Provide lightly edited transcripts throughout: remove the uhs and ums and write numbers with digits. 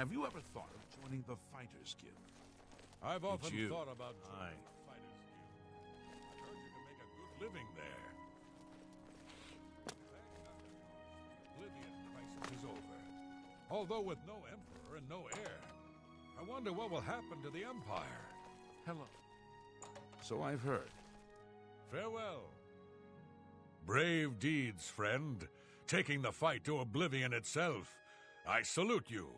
Have you ever thought of joining the Fighters Guild? I've often thought about Aye. joining the Fighters Guild. I've heard you can make a good living there. The Oblivion crisis is over. Although with no emperor and no heir, I wonder what will happen to the Empire. Hello. So I've heard. Farewell. Brave deeds, friend. Taking the fight to Oblivion itself. I salute you.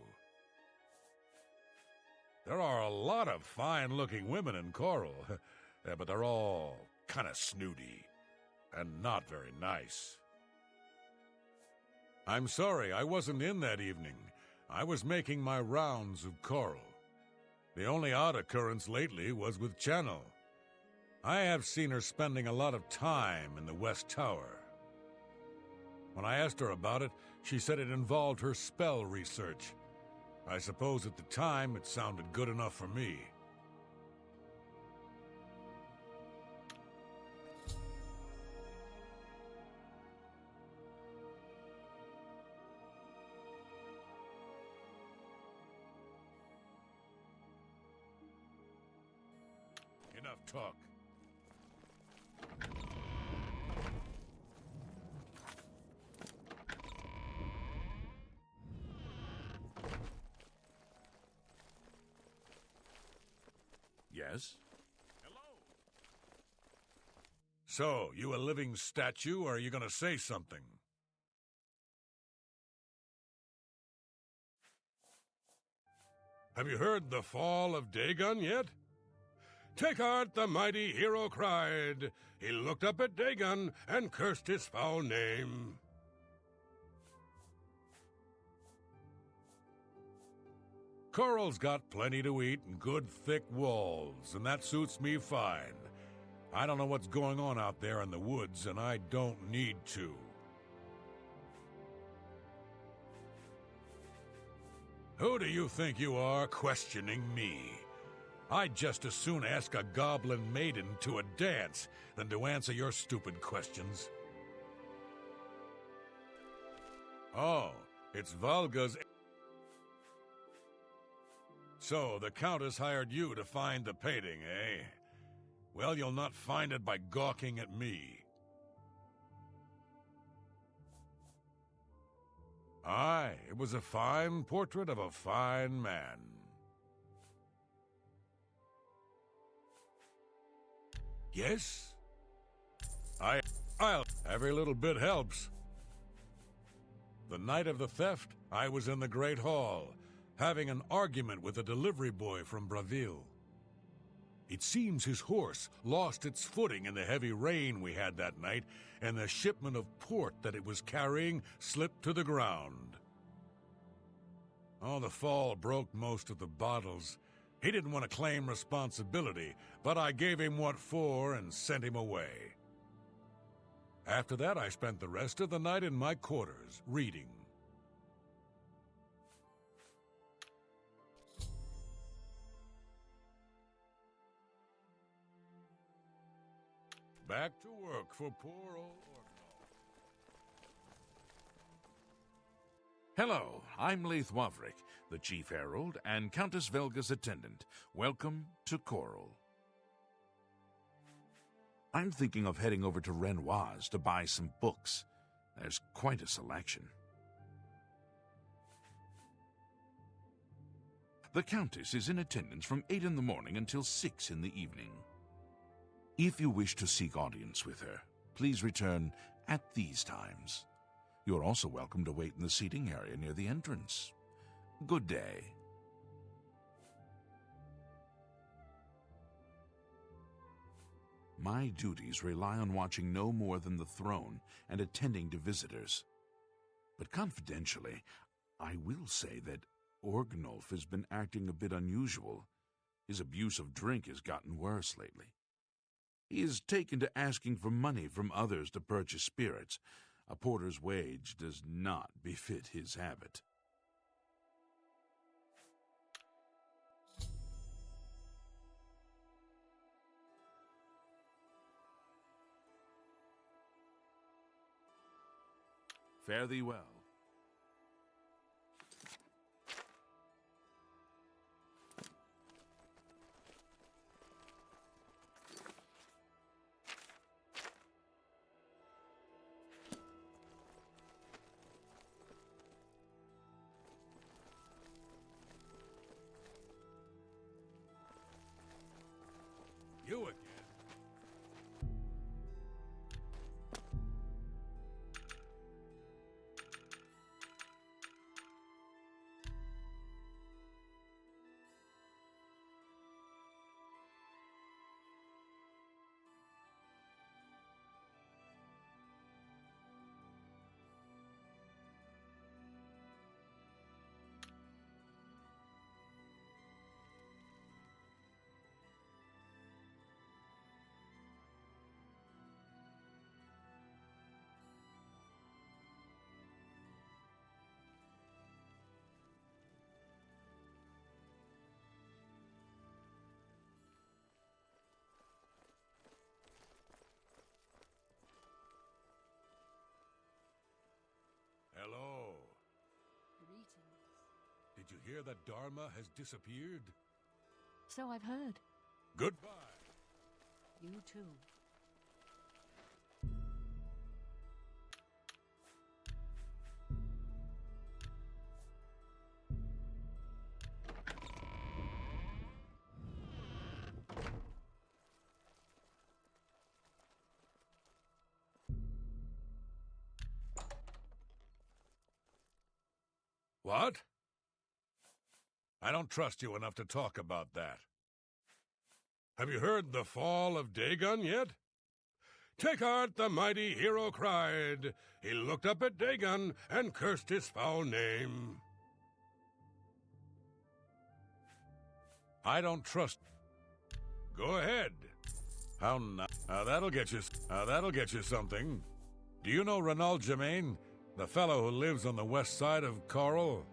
There are a lot of fine-looking women in Coral, but they're all kind of snooty and not very nice. I'm sorry, I wasn't in that evening. I was making my rounds of Coral. The only odd occurrence lately was with Channel. I have seen her spending a lot of time in the West Tower. When I asked her about it, she said it involved her spell research. I suppose at the time it sounded good enough for me. Enough talk. Yes? Hello. So, you a living statue, or are you gonna say something? Have you heard the fall of Dagon yet? Take heart, the mighty hero cried. He looked up at Dagon and cursed his foul name. Coral's got plenty to eat and good thick walls, and that suits me fine. I don't know what's going on out there in the woods, and I don't need to. Who do you think you are questioning me? I'd just as soon ask a goblin maiden to a dance than to answer your stupid questions. Oh, it's Valga's... So, the Countess hired you to find the painting, eh? Well, you'll not find it by gawking at me. Aye, it was a fine portrait of a fine man. Yes? I'll... Every little bit helps. The night of the theft, I was in the Great Hall, having an argument with a delivery boy from Braville. It seems his horse lost its footing in the heavy rain we had that night, and the shipment of port that it was carrying slipped to the ground. Oh, the fall broke most of the bottles. He didn't want to claim responsibility, but I gave him what for and sent him away. After that, I spent the rest of the night in my quarters, reading. Back to work for poor old Orgnall. Hello, I'm Leith Wavrik, the Chief Herald and Countess Velga's attendant. Welcome to Coral. I'm thinking of heading over to Renoir's to buy some books. There's quite a selection. The Countess is in attendance from 8 in the morning until 6 in the evening. If you wish to seek audience with her, please return at these times. You're also welcome to wait in the seating area near the entrance. Good day. My duties rely on watching no more than the throne and attending to visitors. But confidentially, I will say that Orgnolf has been acting a bit unusual. His abuse of drink has gotten worse lately. He has taken to asking for money from others to purchase spirits. A porter's wage does not befit his habit. Fare thee well. Did you hear that Dharma has disappeared? So I've heard. Goodbye. You too. What? I don't trust you enough to talk about that. Have you heard the fall of Dagon yet? Take heart, the mighty hero cried. He looked up at Dagon and cursed his foul name. I don't trust. Go ahead. That'll get you something. Do you know Renald Germain, the fellow who lives on the west side of Coral?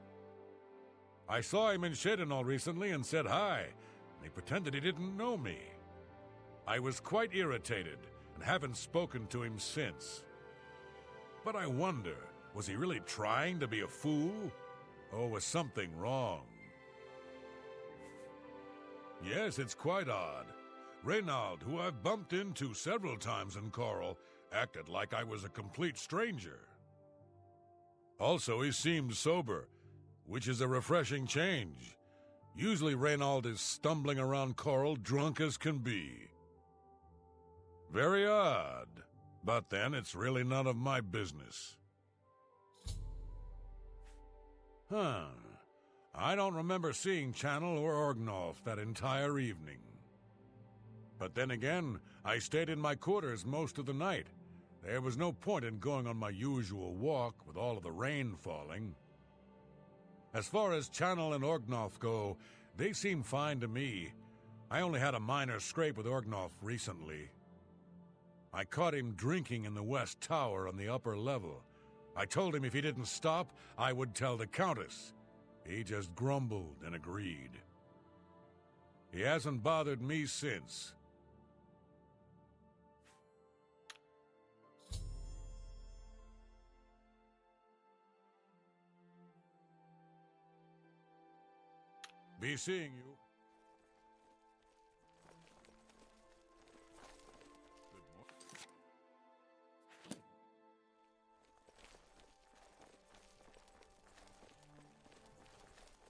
I saw him in Chedenol recently and said hi, and he pretended he didn't know me. I was quite irritated and haven't spoken to him since. But I wonder, was he really trying to be a fool? Or was something wrong? Yes, it's quite odd. Reynald, who I've bumped into several times in Coral, acted like I was a complete stranger. Also, he seemed sober, which is a refreshing change. Usually Reynald is stumbling around Coral drunk as can be. Very odd, but then it's really none of my business. I don't remember seeing Channel or Orgnolf that entire evening. But then again, I stayed in my quarters most of the night. There was no point in going on my usual walk with all of the rain falling. As far as Channel and Orgnolf go, they seem fine to me. I only had a minor scrape with Orgnolf recently. I caught him drinking in the West Tower on the upper level. I told him if he didn't stop, I would tell the Countess. He just grumbled and agreed. He hasn't bothered me since. Be seeing you. Good morning.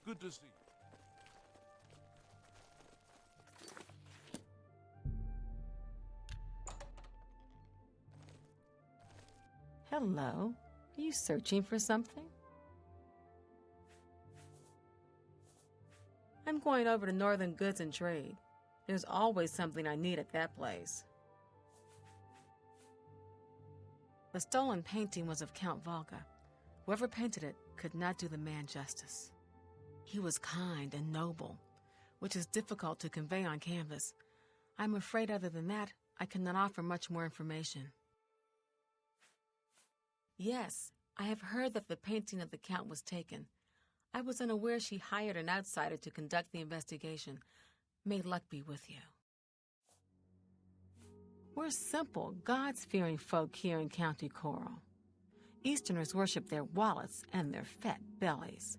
Good to see you. Hello. Are you searching for something? I'm going over to Northern Goods and Trade. There's always something I need at that place. The stolen painting was of Count Volga. Whoever painted it could not do the man justice. He was kind and noble, which is difficult to convey on canvas. I'm afraid other than that, I cannot offer much more information. Yes, I have heard that the painting of the Count was taken. I was unaware she hired an outsider to conduct the investigation. May luck be with you. We're simple, God-fearing folk here in County Coral. Easterners worship their wallets and their fat bellies.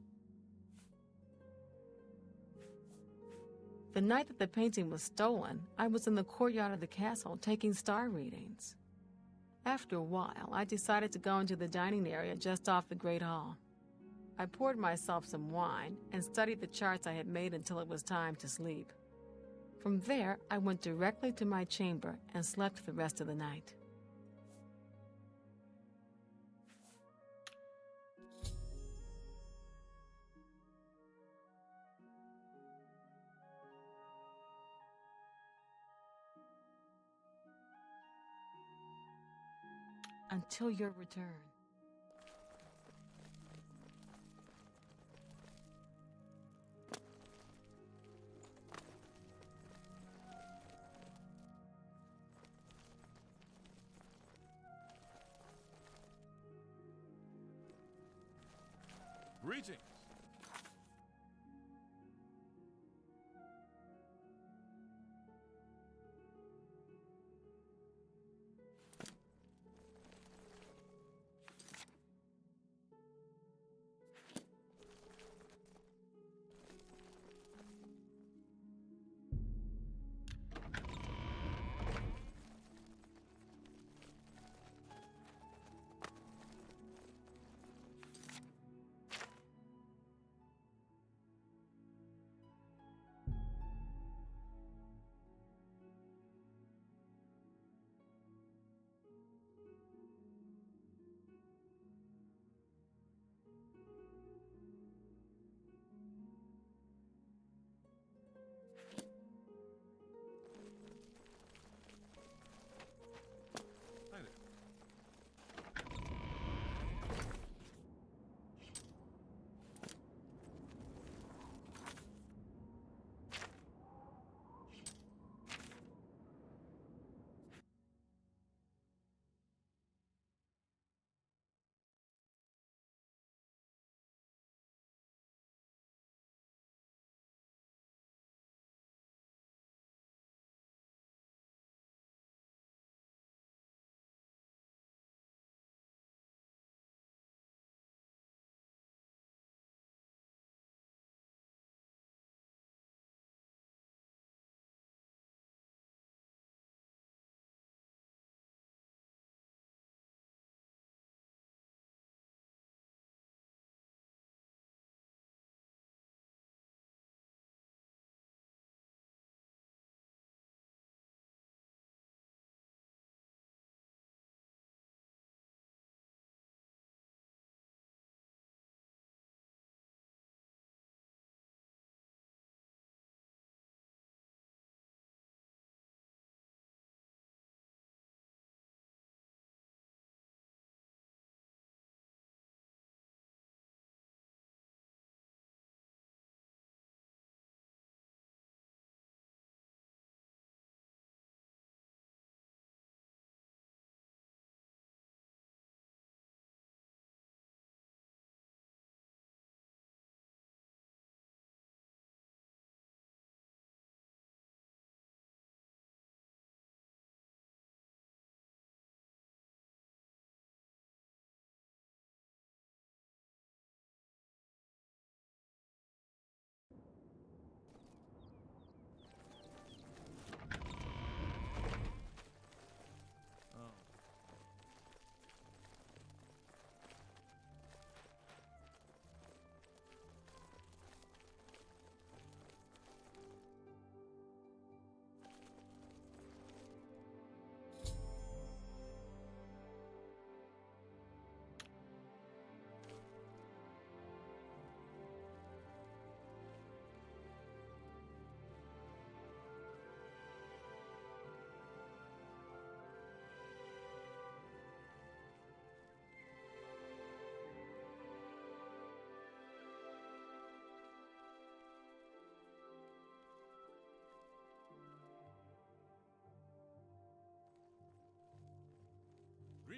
The night that the painting was stolen, I was in the courtyard of the castle taking star readings. After a while, I decided to go into the dining area just off the Great Hall. I poured myself some wine and studied the charts I had made until it was time to sleep. From there, I went directly to my chamber and slept the rest of the night. Until your return. Greetings.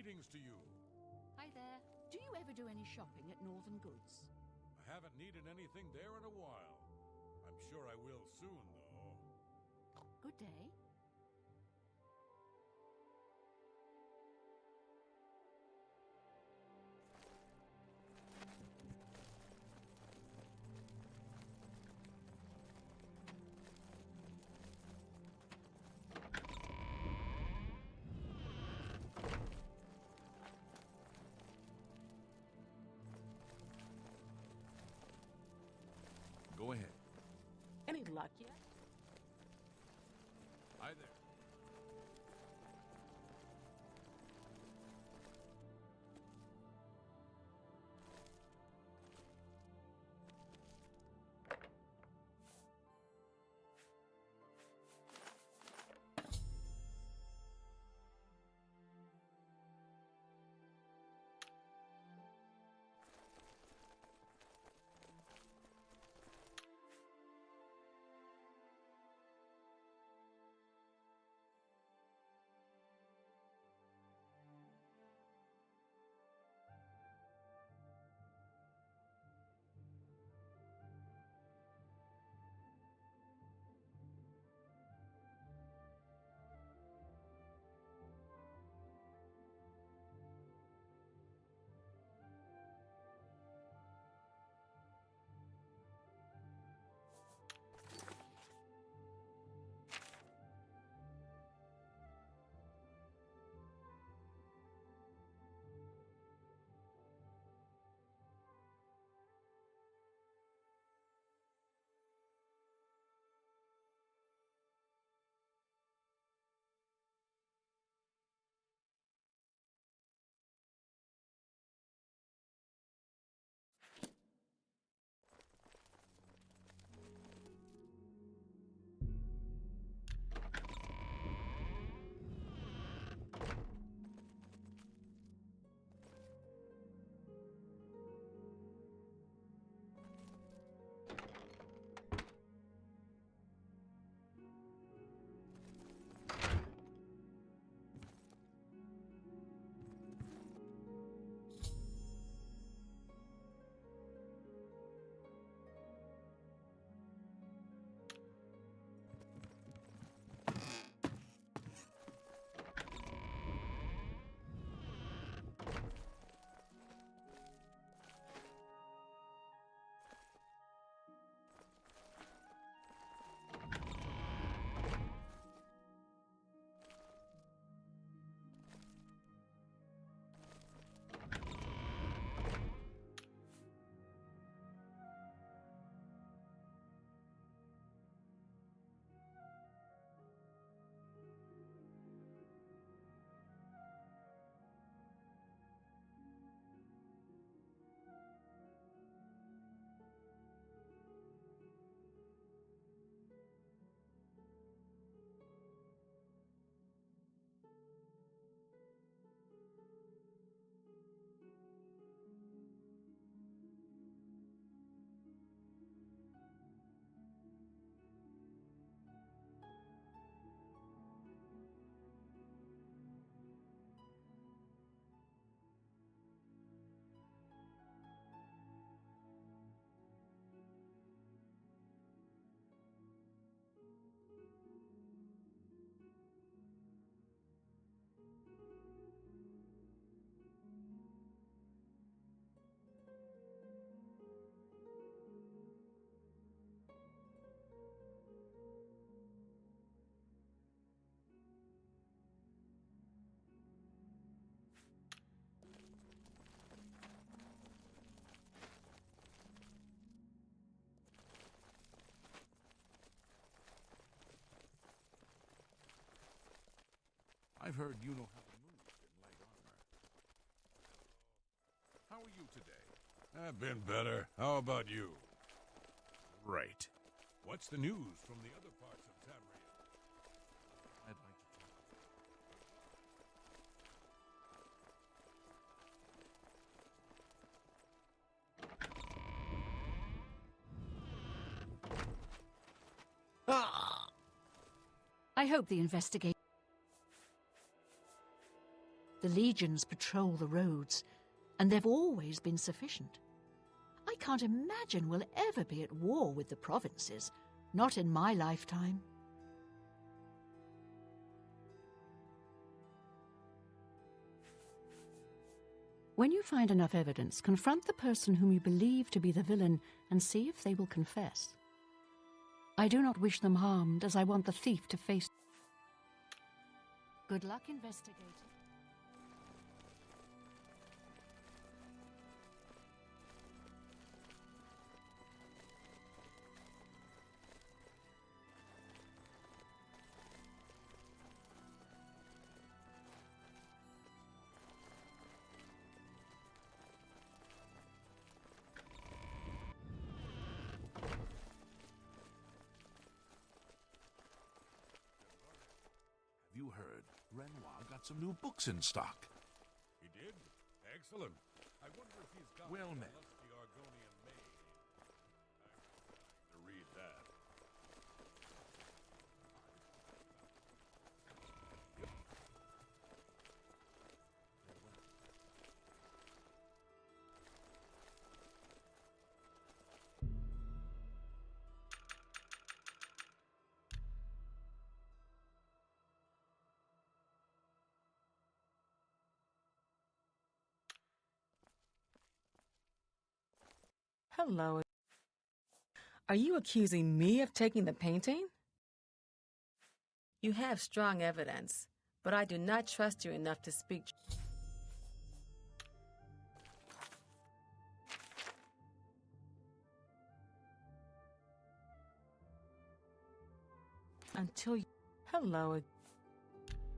Greetings to you. Hi there. Do you ever do any shopping at Northern Goods? I haven't needed anything there in a while. I'm sure I will soon, though. Good day. Go ahead. Any luck yet? Hi there. I've heard you know how to move in light armor. How are you today? I've been better. How about you? Right. What's the news from the other parts of Tamriel? I'd like to talk. I hope the The legions patrol the roads, and they've always been sufficient. I can't imagine we'll ever be at war with the provinces, not in my lifetime. When you find enough evidence, confront the person whom you believe to be the villain and see if they will confess. I do not wish them harmed, as I want the thief to face. Good luck investigating. Have you heard? Renoir got some new books in stock. He did? Excellent. I wonder if he's got Well the met. lusty Argonian maid. To read that. Hello. Are you accusing me of taking the painting? You have strong evidence, but I do not trust you enough to speak. Until you... Hello.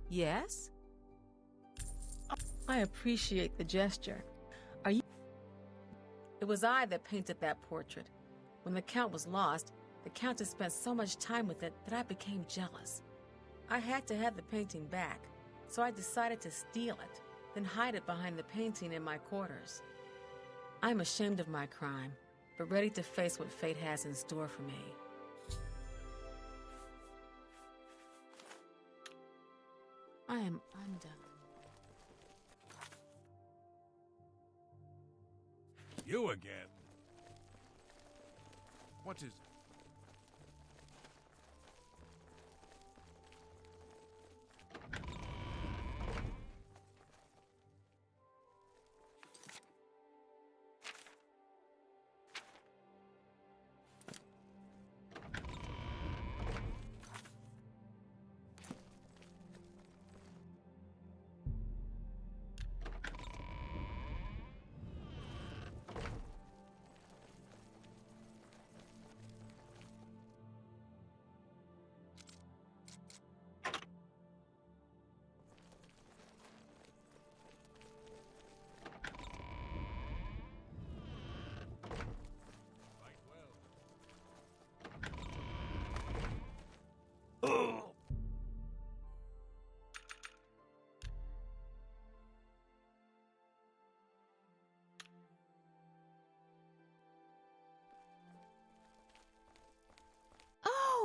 Yes? I appreciate the gesture. Are you... It was I that painted that portrait. When the Count was lost, the Countess spent so much time with it that I became jealous. I had to have the painting back, so I decided to steal it, then hide it behind the painting in my quarters. I'm ashamed of my crime, but ready to face what fate has in store for me. I am undone. You again? What is...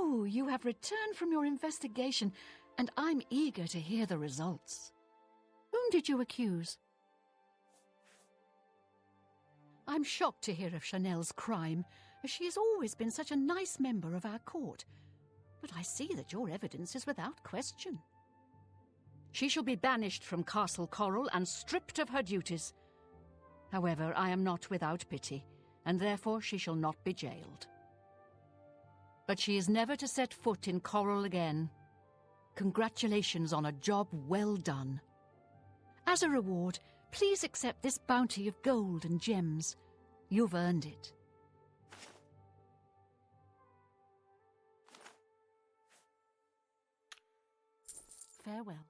Oh, you have returned from your investigation, and I'm eager to hear the results. Whom did you accuse? I'm shocked to hear of Chanel's crime, as she has always been such a nice member of our court. But I see that your evidence is without question. She shall be banished from Castle Coral and stripped of her duties. However, I am not without pity, and therefore she shall not be jailed. But she is never to set foot in Coral again. Congratulations on a job well done. As a reward, please accept this bounty of gold and gems. You've earned it. Farewell.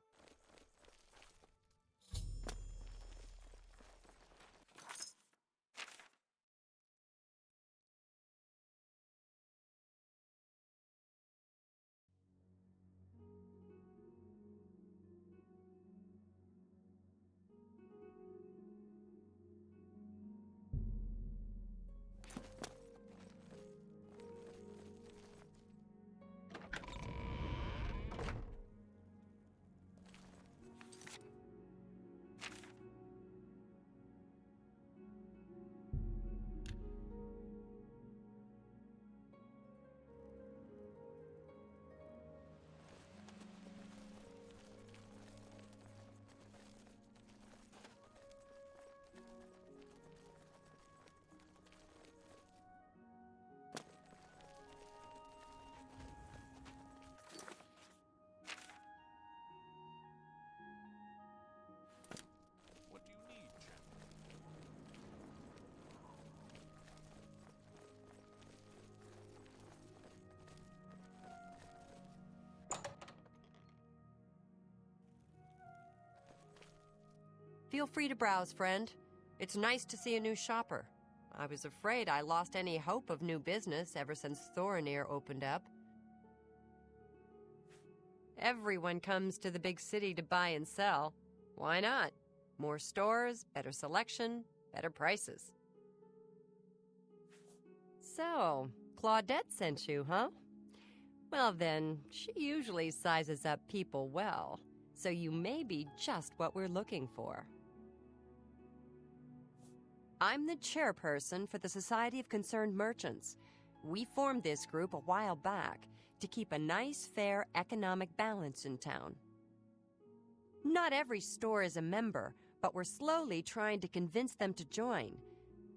Feel free to browse, friend. It's nice to see a new shopper. I was afraid I lost any hope of new business ever since Thorinir opened up. Everyone comes to the big city to buy and sell. Why not? More stores, better selection, better prices. So, Claudette sent you, huh? Well then, she usually sizes up people well, so you may be just what we're looking for. I'm the chairperson for the Society of Concerned Merchants. We formed this group a while back to keep a nice, fair economic balance in town. Not every store is a member, but we're slowly trying to convince them to join.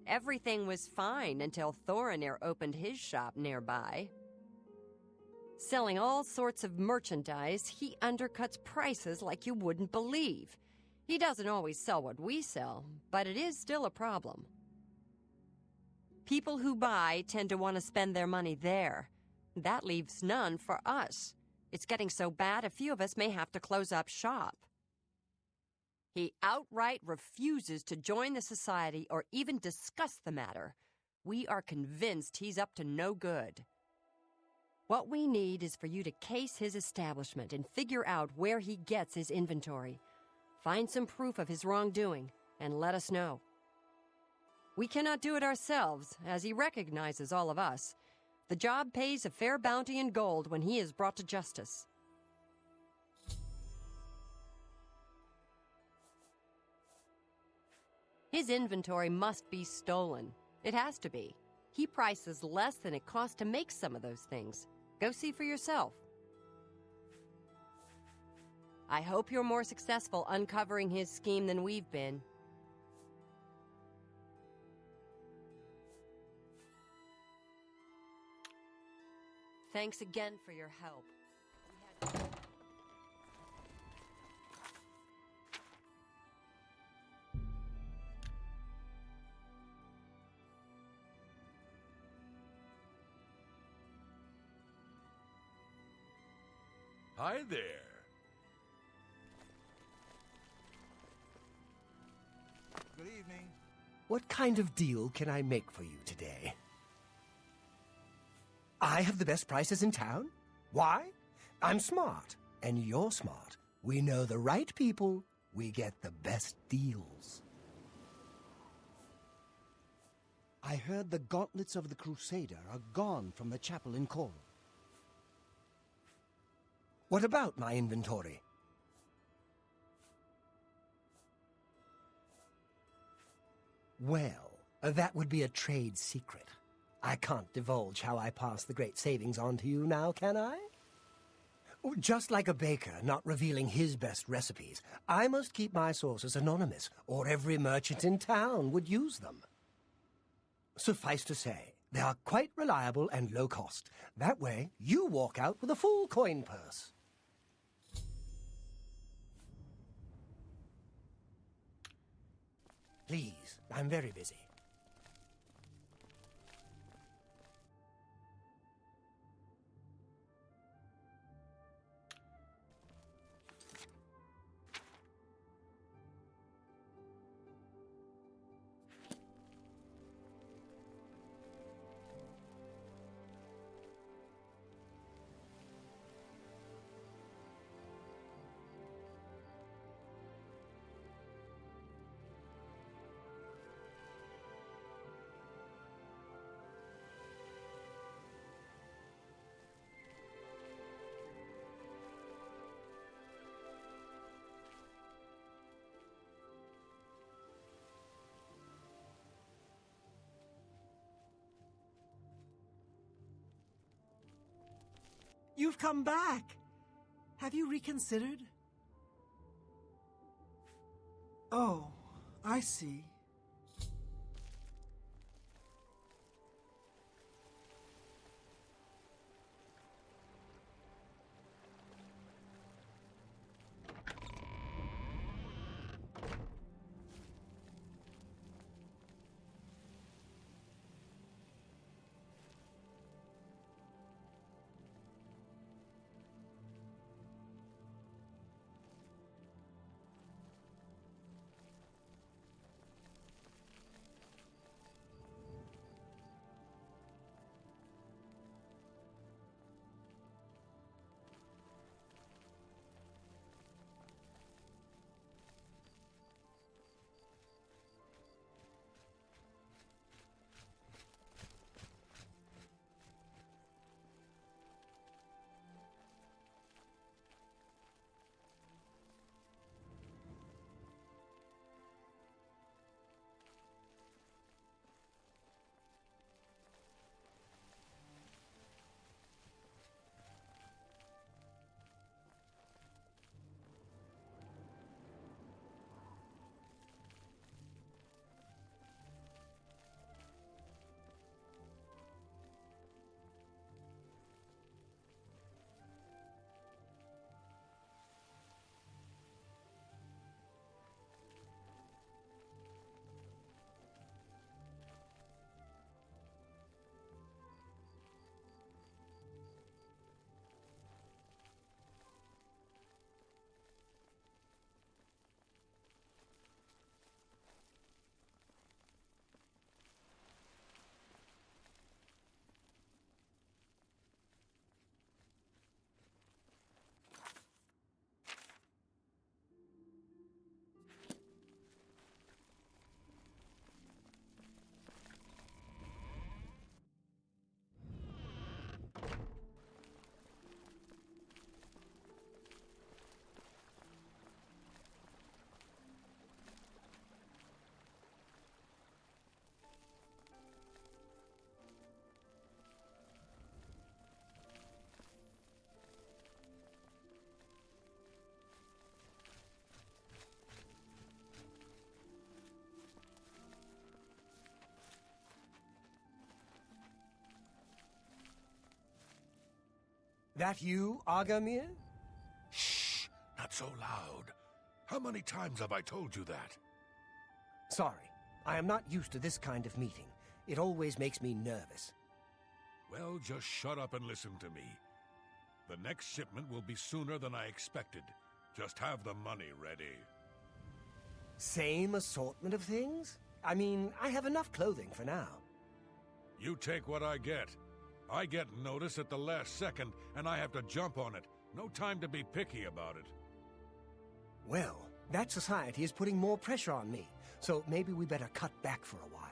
Everything was fine until Thorinir opened his shop nearby. Selling all sorts of merchandise, he undercuts prices like you wouldn't believe. He doesn't always sell what we sell, but it is still a problem. People who buy tend to want to spend their money there. That leaves none for us. It's getting so bad a few of us may have to close up shop. He outright refuses to join the society or even discuss the matter. We are convinced he's up to no good. What we need is for you to case his establishment and figure out where he gets his inventory. Find some proof of his wrongdoing, and let us know. We cannot do it ourselves, as he recognizes all of us. The job pays a fair bounty in gold when he is brought to justice. His inventory must be stolen. It has to be. He prices less than it costs to make some of those things. Go see for yourself. I hope you're more successful uncovering his scheme than we've been. Thanks again for your help. Hi there. Good evening. What kind of deal can I make for you today? I have the best prices in town? Why? I'm smart, and you're smart. We know the right people, we get the best deals. I heard the gauntlets of the Crusader are gone from the chapel in Cornwall. What about my inventory? Well, that would be a trade secret. I can't divulge how I pass the great savings on to you now, can I? Just like a baker not revealing his best recipes, I must keep my sources anonymous, or every merchant in town would use them. Suffice to say, they are quite reliable and low cost. That way, you walk out with a full coin purse. Please, I'm very busy. You've come back. Have you reconsidered? Oh, I see. That you, Agamir? Shh! Not so loud. How many times have I told you that? Sorry, I am not used to this kind of meeting. It always makes me nervous. Well, just shut up and listen to me. The next shipment will be sooner than I expected. Just have the money ready. Same assortment of things? I mean, I have enough clothing for now. You take what I get. I get notice at the last second, and I have to jump on it. No time to be picky about it. Well, that society is putting more pressure on me, so maybe we better cut back for a while.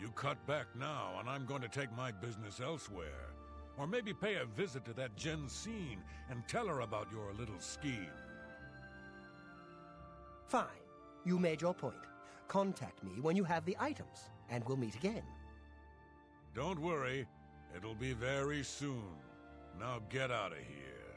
You cut back now, and I'm going to take my business elsewhere. Or maybe pay a visit to that Jensine and tell her about your little scheme. Fine. You made your point. Contact me when you have the items, and we'll meet again. Don't worry. It'll be very soon. Now get out of here.